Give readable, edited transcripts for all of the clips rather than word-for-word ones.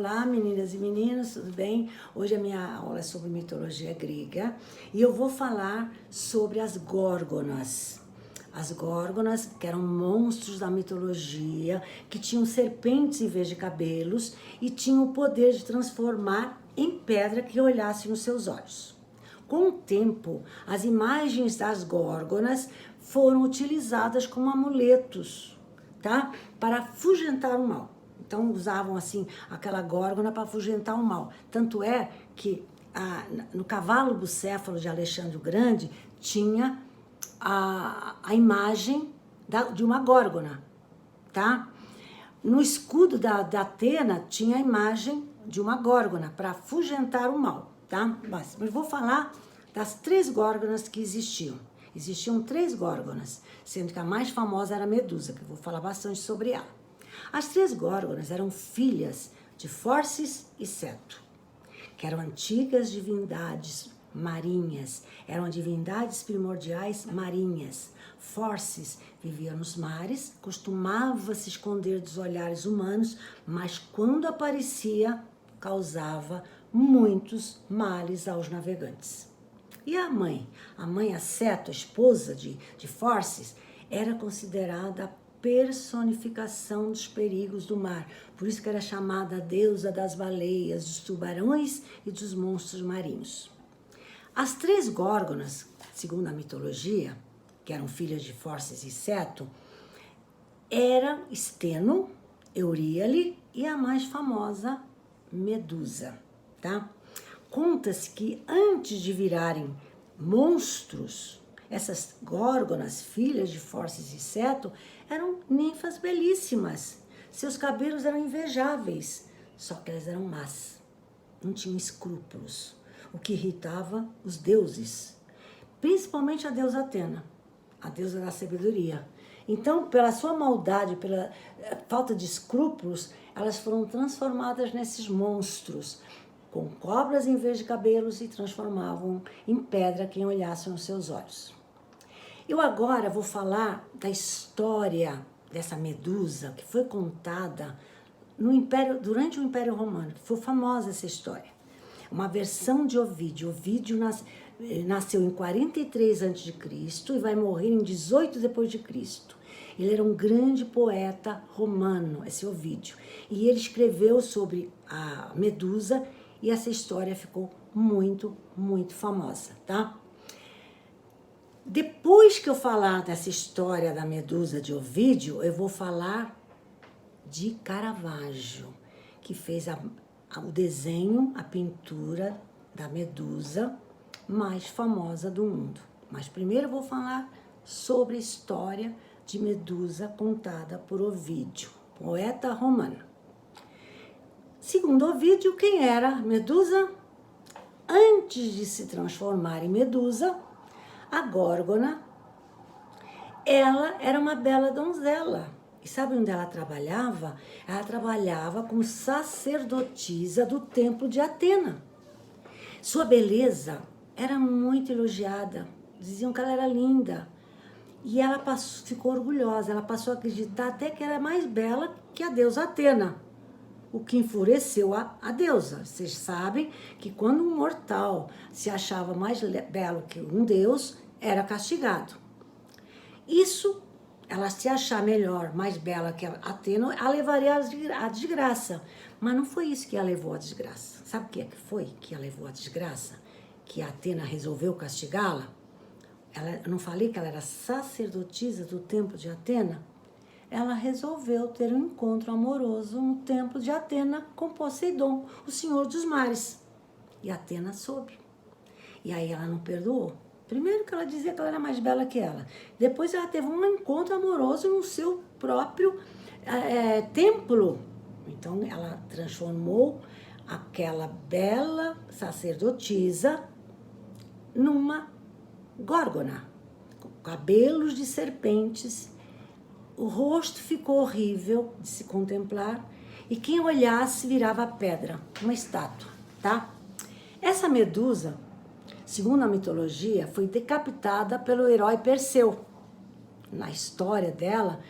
Olá, meninas e meninos, tudo bem? Hoje a minha aula é sobre mitologia grega e eu vou falar sobre as górgonas. As górgonas, que eram monstros da mitologia, que tinham serpentes em vez de cabelos e tinham o poder de transformar em pedra que olhasse nos seus olhos. Com o tempo, as imagens das górgonas foram utilizadas como amuletos, tá? Para afugentar o mal. Então usavam assim aquela górgona para afugentar o mal. Tanto é que no cavalo bucéfalo de Alexandre o Grande tinha a imagem de uma górgona, tá? No escudo da Atena tinha a imagem de uma górgona para afugentar o mal, tá? Mas eu vou falar das 3 górgonas que existiam. Existiam 3 górgonas, sendo que a mais famosa era a Medusa, que eu vou falar bastante sobre ela. As 3 górgonas eram filhas de Fórcis e Ceto, que eram antigas divindades marinhas, eram divindades primordiais marinhas. Fórcis vivia nos mares, costumava se esconder dos olhares humanos, mas quando aparecia, causava muitos males aos navegantes. E a mãe? A Ceto, a esposa de Fórcis, era considerada a personificação dos perigos do mar. Por isso que era chamada a deusa das baleias, dos tubarões e dos monstros marinhos. As 3 górgonas, segundo a mitologia, que eram filhas de Fórcis e Ceto, eram Steno, Euríale e a mais famosa, Medusa, tá? Conta-se que antes de virarem monstros, essas górgonas, filhas de Fórcis e Ceto, eram ninfas belíssimas. Seus cabelos eram invejáveis, só que elas eram más, não tinham escrúpulos, o que irritava os deuses, principalmente a deusa Atena, a deusa da sabedoria. Então, pela sua maldade, pela falta de escrúpulos, elas foram transformadas nesses monstros, com cobras em vez de cabelos, e transformavam em pedra quem olhasse nos seus olhos. Eu agora vou falar da história dessa Medusa, que foi contada durante o Império Romano. Foi famosa essa história. Uma versão de Ovídio. Ovídio nasceu em 43 a.C. e vai morrer em 18 depois de Cristo. Ele era um grande poeta romano, esse Ovídio. E ele escreveu sobre a Medusa e essa história ficou muito, muito famosa, tá? Depois que eu falar dessa história da Medusa de Ovídio, eu vou falar de Caravaggio, que fez o desenho, a pintura da Medusa mais famosa do mundo. Mas primeiro eu vou falar sobre a história de Medusa contada por Ovídio, poeta romano. Segundo Ovídio, quem era Medusa? Antes de se transformar em Medusa, a górgona, ela era uma bela donzela. E sabe onde ela trabalhava? Ela trabalhava como sacerdotisa do templo de Atena. Sua beleza era muito elogiada. Diziam que ela era linda. E ela ficou orgulhosa. Ela passou a acreditar até que era mais bela que a deusa Atena, o que enfureceu a deusa. Vocês sabem que quando um mortal se achava mais belo que um deus, era castigado. Isso, ela se achar melhor, mais bela que a Atena, a levaria à desgraça. Mas não foi isso que a levou à desgraça. Sabe o que foi que a levou à desgraça? Que a Atena resolveu castigá-la? Eu não falei que ela era sacerdotisa do templo de Atena? Ela resolveu ter um encontro amoroso no templo de Atena com Poseidon, o senhor dos mares. E Atena soube. E aí ela não perdoou. Primeiro que ela dizia que ela era mais bela que ela. Depois ela teve um encontro amoroso no seu próprio templo. Então ela transformou aquela bela sacerdotisa numa górgona, com cabelos de serpentes. O rosto ficou horrível de se contemplar e quem olhasse virava pedra, uma estátua, tá? Essa Medusa, segundo a mitologia, foi decapitada pelo herói Perseu. Na história dela,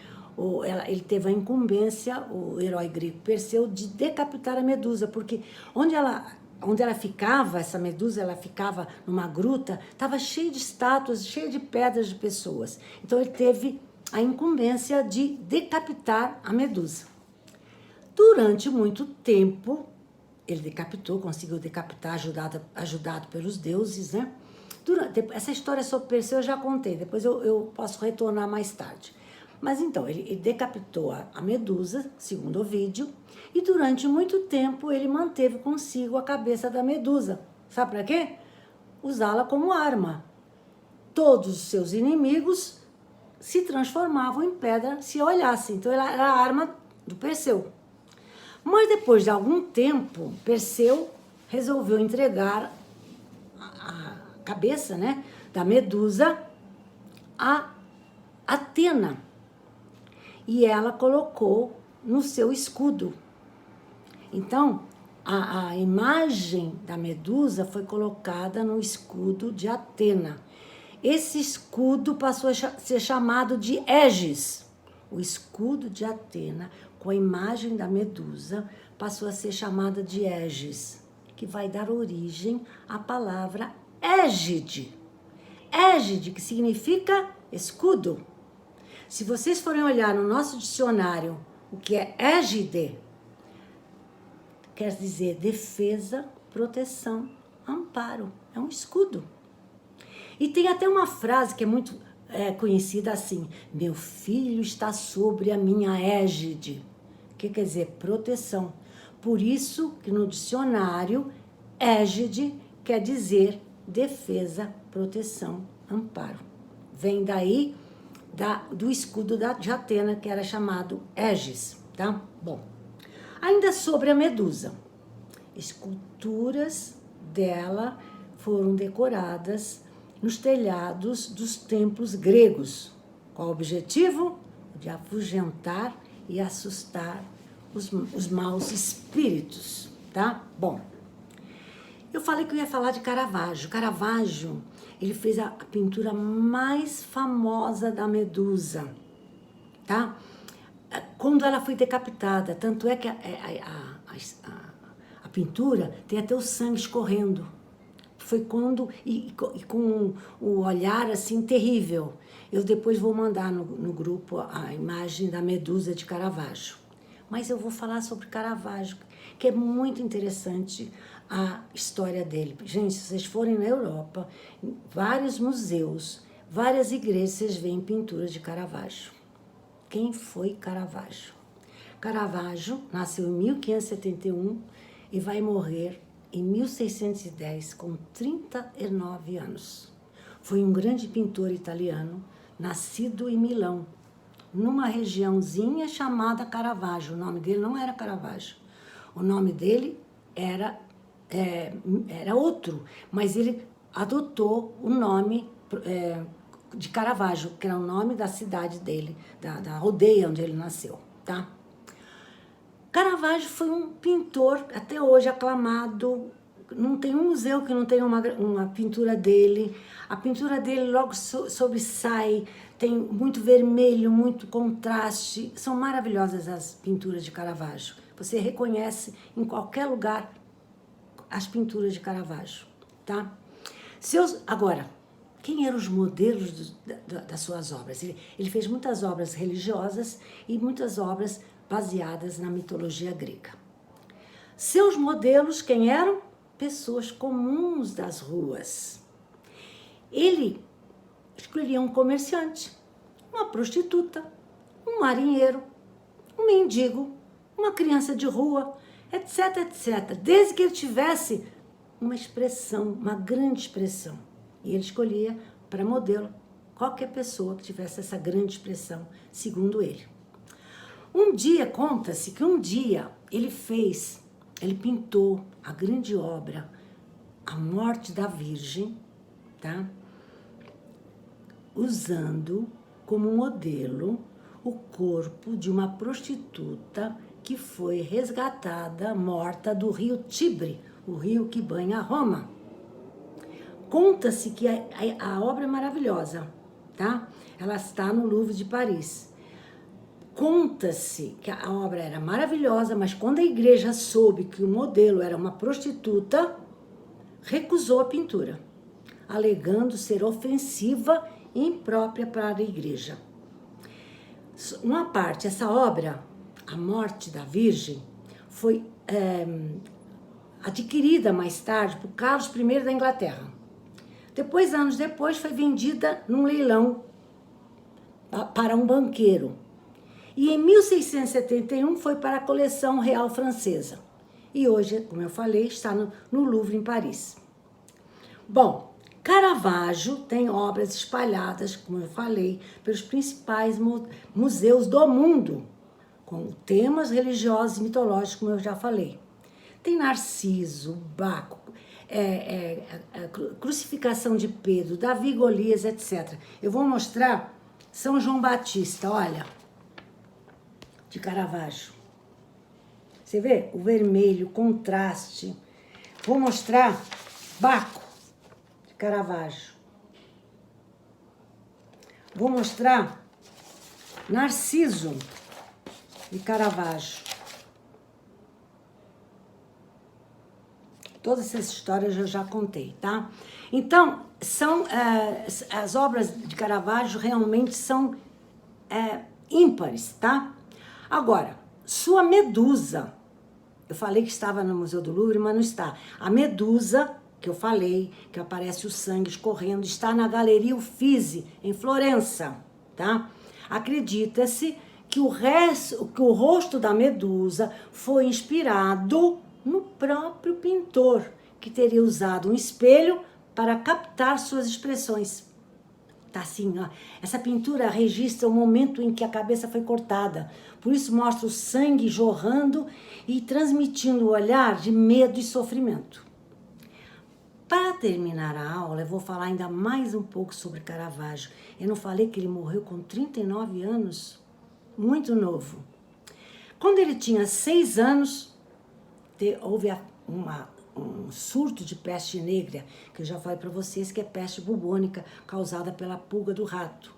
ele teve a incumbência, o herói grego Perseu, de decapitar a Medusa, porque onde ela ficava, essa Medusa, ela ficava numa gruta, estava cheia de estátuas, cheia de pedras de pessoas. Então ele teve a incumbência de decapitar a Medusa. Durante muito tempo, ele decapitou, conseguiu decapitar, ajudado pelos deuses, né? Essa história sobre Perseu eu já contei, depois eu posso retornar mais tarde. Mas então, ele decapitou a Medusa, segundo o vídeo, e durante muito tempo ele manteve consigo a cabeça da Medusa. Sabe para quê? Usá-la como arma. Todos os seus inimigos se transformavam em pedra se olhassem. Então, ela era a arma do Perseu. Mas depois de algum tempo, Perseu resolveu entregar a cabeça, né, da Medusa a Atena. E ela colocou no seu escudo. Então, a imagem da Medusa foi colocada no escudo de Atena. Esse escudo passou a ser chamado de Égis. O escudo de Atena, com a imagem da Medusa, passou a ser chamada de Égis, que vai dar origem à palavra égide. Égide, que significa escudo. Se vocês forem olhar no nosso dicionário o que é égide, quer dizer defesa, proteção, amparo. É um escudo. E tem até uma frase que é muito conhecida assim: meu filho está sobre a minha égide. Que quer dizer proteção. Por isso que no dicionário, égide quer dizer defesa, proteção, amparo. Vem daí do escudo de Atena, que era chamado Égis, tá? Bom, ainda sobre a Medusa, esculturas dela foram decoradas nos telhados dos templos gregos. Qual o objetivo? De afugentar e assustar os maus espíritos, tá? Bom, eu falei que eu ia falar de Caravaggio. Caravaggio, ele fez a pintura mais famosa da Medusa, tá? Quando ela foi decapitada, tanto é que a pintura tem até o sangue escorrendo. Foi quando, e com o olhar assim terrível. Eu depois vou mandar no grupo a imagem da Medusa de Caravaggio. Mas eu vou falar sobre Caravaggio, que é muito interessante a história dele. Gente, se vocês forem na Europa, em vários museus, várias igrejas, vocês veem pinturas de Caravaggio. Quem foi Caravaggio? Caravaggio nasceu em 1571 e vai morrer em 1610, com 39 anos. Foi um grande pintor italiano, nascido em Milão, numa regiãozinha chamada Caravaggio. O nome dele não era Caravaggio. O nome dele era outro, mas ele adotou o nome de Caravaggio, que era o nome da cidade dele, da aldeia onde ele nasceu, tá? Caravaggio foi um pintor, até hoje, aclamado. Não tem um museu que não tenha uma pintura dele. A pintura dele logo sobressai, tem muito vermelho, muito contraste. São maravilhosas as pinturas de Caravaggio. Você reconhece em qualquer lugar as pinturas de Caravaggio, tá? Agora, quem eram os modelos das suas obras? Ele fez muitas obras religiosas e muitas obras baseadas na mitologia grega. Seus modelos, quem eram? Pessoas comuns das ruas. Ele escolhia um comerciante, uma prostituta, um marinheiro, um mendigo, uma criança de rua, etc, etc. Desde que ele tivesse uma expressão, uma grande expressão. E ele escolhia para modelo qualquer pessoa que tivesse essa grande expressão, segundo ele. Conta-se que um dia ele pintou a grande obra A Morte da Virgem, tá? Usando como modelo o corpo de uma prostituta que foi resgatada, morta, do rio Tibre, o rio que banha Roma. Conta-se que a obra é maravilhosa, tá? Ela está no Louvre de Paris. Conta-se que a obra era maravilhosa, mas quando a igreja soube que o modelo era uma prostituta, recusou a pintura, alegando ser ofensiva e imprópria para a igreja. Uma parte, essa obra, A Morte da Virgem, foi adquirida mais tarde por Carlos I da Inglaterra. Depois, anos depois, foi vendida num leilão para um banqueiro. E em 1671 foi para a coleção real francesa. E hoje, como eu falei, está no Louvre, em Paris. Bom, Caravaggio tem obras espalhadas, como eu falei, pelos principais museus do mundo, com temas religiosos e mitológicos, como eu já falei. Tem Narciso, Baco, a crucificação de Pedro, Davi e Golias, etc. Eu vou mostrar São João Batista, olha, de Caravaggio. Você vê? O vermelho, o contraste. Vou mostrar Baco, de Caravaggio. Vou mostrar Narciso, de Caravaggio. Todas essas histórias eu já contei, tá? Então, as obras de Caravaggio realmente são ímpares, tá? Agora, sua Medusa, eu falei que estava no Museu do Louvre, mas não está. A Medusa, que eu falei, que aparece o sangue escorrendo, está na Galeria Uffizi, em Florença, tá? Acredita-se que o rosto da Medusa foi inspirado no próprio pintor, que teria usado um espelho para captar suas expressões. Tá assim, ó. Essa pintura registra o momento em que a cabeça foi cortada. Por isso mostra o sangue jorrando e transmitindo o olhar de medo e sofrimento. Para terminar a aula, eu vou falar ainda mais um pouco sobre Caravaggio. Eu não falei que ele morreu com 39 anos? Muito novo. Quando ele tinha 6 anos, houve um surto de peste negra, que eu já falei para vocês que é peste bubônica, causada pela pulga do rato.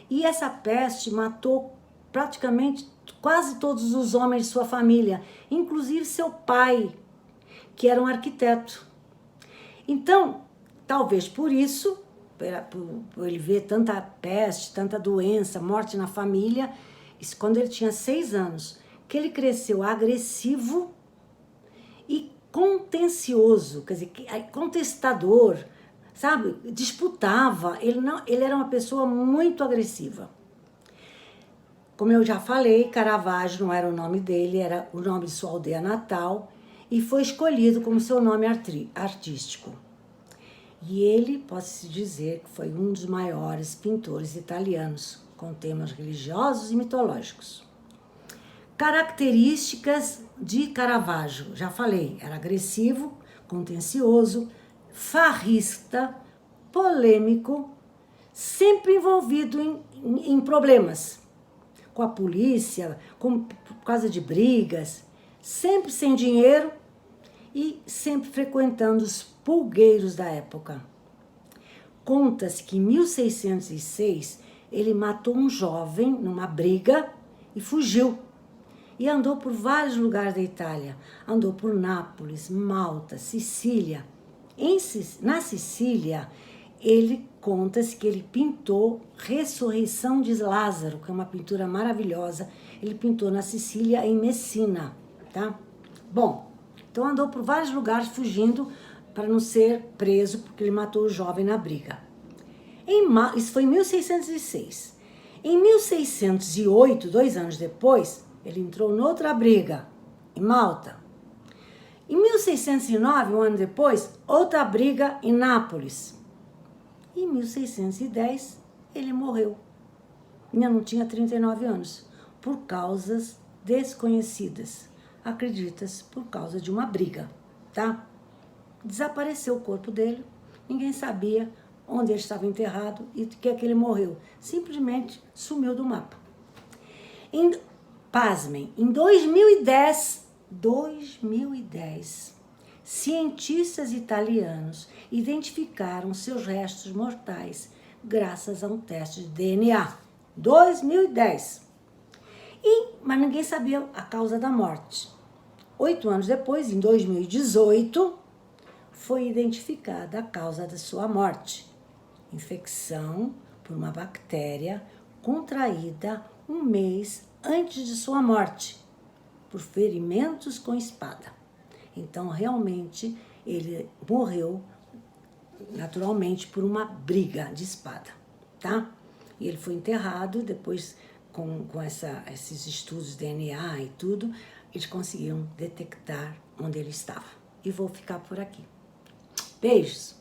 E essa peste matou praticamente quase todos os homens de sua família, inclusive seu pai, que era um arquiteto. Então, talvez por isso, por ele ver tanta peste, tanta doença, morte na família, quando ele tinha 6 anos, que ele cresceu agressivo e contencioso, quer dizer, contestador, sabe? Disputava, ele era uma pessoa muito agressiva. Como eu já falei, Caravaggio não era o nome dele, era o nome de sua aldeia natal e foi escolhido como seu nome artístico. E ele, pode-se dizer, que foi um dos maiores pintores italianos, com temas religiosos e mitológicos. Características de Caravaggio, já falei, era agressivo, contencioso, farrista, polêmico, sempre envolvido em problemas com a polícia, por causa de brigas, sempre sem dinheiro e sempre frequentando os pulgueiros da época. Conta-se que em 1606 ele matou um jovem numa briga e fugiu. E andou por vários lugares da Itália. Andou por Nápoles, Malta, Sicília. Na Sicília, conta-se que ele pintou Ressurreição de Lázaro, que é uma pintura maravilhosa. Ele pintou na Sicília, em Messina, tá? Bom, então andou por vários lugares fugindo para não ser preso, porque ele matou o jovem na briga. Isso foi em 1606. Em 1608, 2 anos depois, ele entrou noutra briga, em Malta. Em 1609, um ano depois, outra briga em Nápoles. Em 1610, ele morreu. Ainda não tinha 39 anos, por causas desconhecidas. Acredita-se, por causa de uma briga, tá? Desapareceu o corpo dele, ninguém sabia onde ele estava enterrado e de que é que ele morreu. Simplesmente sumiu do mapa. Pasmem, em 2010, cientistas italianos identificaram seus restos mortais graças a um teste de DNA. 2010. Mas ninguém sabia a causa da morte. 8 anos depois, em 2018, foi identificada a causa da sua morte. Infecção por uma bactéria contraída um mês antes de sua morte, por ferimentos com espada. Então, realmente, ele morreu naturalmente por uma briga de espada, tá? E ele foi enterrado, depois com esses estudos de DNA e tudo, eles conseguiram detectar onde ele estava. E vou ficar por aqui. Beijos!